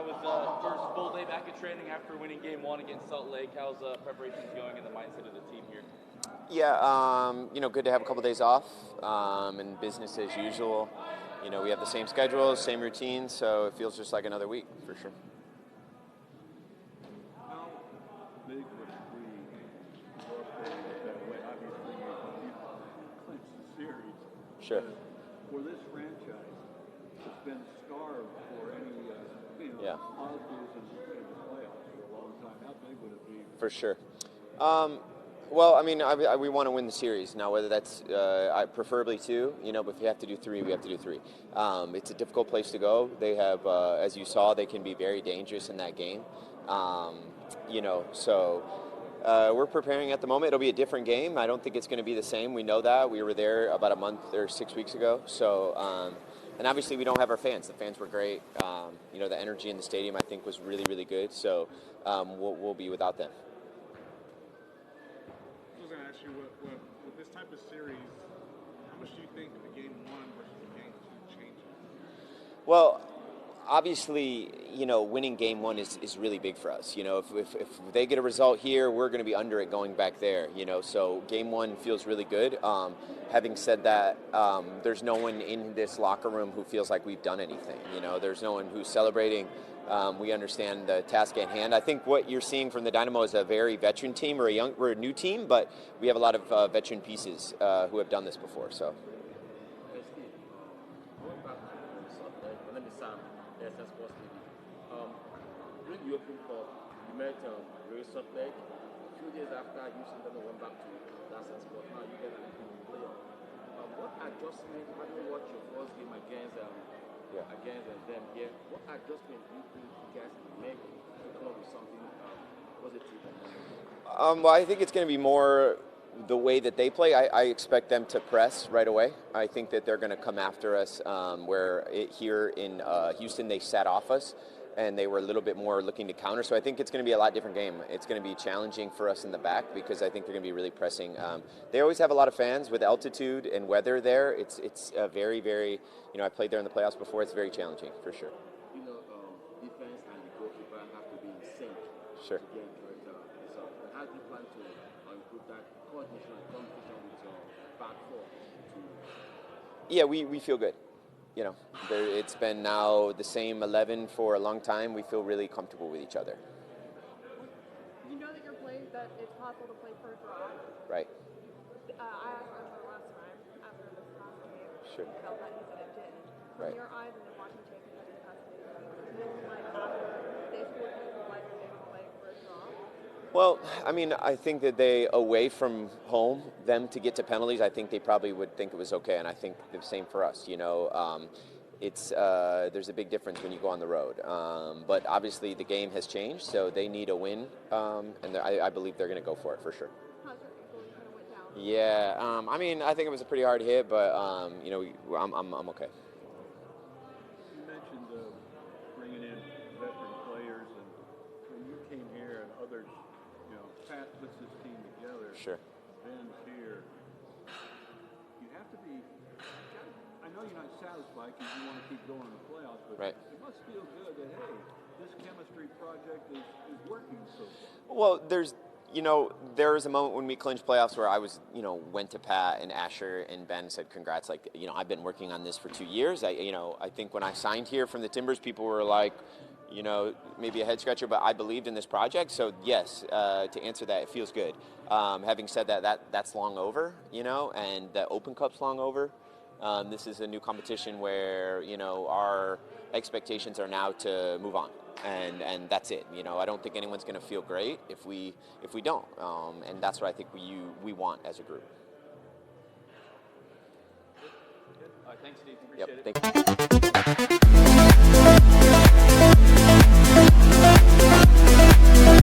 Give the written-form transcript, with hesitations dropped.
How was first full day back at training after winning Game 1 against Salt Lake? How's preparations going and the mindset of the team here? Yeah, good to have a couple days off and business as usual. We have the same schedule, same routine, so it feels just like another week for sure. How big would it be for that way? Obviously, you clinched the series. Sure. For this franchise, it's been starved for any positives in the playoffs for a long time. How big would it be? For sure. Well, we want to win the series. Now, whether that's preferably 2, but if you have to do 3, we have to do 3. It's a difficult place to go. They have, as you saw, they can be very dangerous in that game. So we're preparing at the moment. It'll be a different game. I don't think it's going to be the same. We know that. We were there about a month or 6 weeks ago. So, and obviously we don't have our fans. The fans were great. The energy in the stadium, I think, was really, really good. So we'll be without them. You, with this type of series, how much do you think the game 1 versus the game 2 changes? Well, obviously, winning game 1 is really big for us. If they get a result here, we're going to be under it going back there. So game 1 feels really good. Having said that, there's no one in this locker room who feels like we've done anything. There's no one who's celebrating. We understand the task at hand. I think what you're seeing from the Dynamo is a very veteran team or a new team, but we have a lot of veteran pieces who have done this before. So. During the Open Cup, you met Salt Lake. A few days after, you went back to that sport. Now you get an playoff. What adjustment? I didn't watch your first game against them here. What adjustment do you think you guys can make to come up with something positive? Well, I think it's going to be more the way that they play. I expect them to press right away. I think that they're going to come after us. Here in Houston, they sat off us, and they were a little bit more looking to counter. So I think it's going to be a lot different game. It's going to be challenging for us in the back because I think they're going to be really pressing. They always have a lot of fans with altitude and weather there. It's a very, very, I played there in the playoffs before. It's very challenging for sure. Defense and the goalkeeper have to be in sync. Sure. To get result. How do you plan to improve that coordination and communication with your back four? Yeah, we feel good. It's been now the same 11 for a long time. We feel really comfortable with each other. You know that it's possible to play for a draw. Right. I asked Olsen last time after this past game. Sure. He felt that he said it did. From Right. your eyes and then watching Chase this past game, feeling like after they scored, you feel like they would play for a draw? Well, I think that they, away from home, them to get to penalties, I think they probably would think it was okay, and I think the same for us. There's a big difference when you go on the road. But obviously the game has changed, so they need a win, and I believe they're going to go for it for sure. How's your ankle? You kind of went down. Yeah, I think it was a pretty hard hit, but I'm okay. You mentioned bringing in veteran players, and when you came here and others, Pat puts this team together. Sure. Ben's here. You have to be. I know you're not satisfied because you want to keep going in the playoffs, but right. It must feel good that this chemistry project is working so far. Well, there was a moment when we clinched playoffs where I went to Pat and Asher and Ben and said, congrats. I've been working on this for 2 years. I think when I signed here from the Timbers, people were like, maybe a head scratcher, but I believed in this project. So yes, to answer that, it feels good. Having said that's long over, and the Open Cup's long over. This is a new competition where, our expectations are now to move on. And that's it. I don't think anyone's going to feel great if we don't. And that's what I think we want as a group. Thanks, Steve. Appreciate it. Thank you.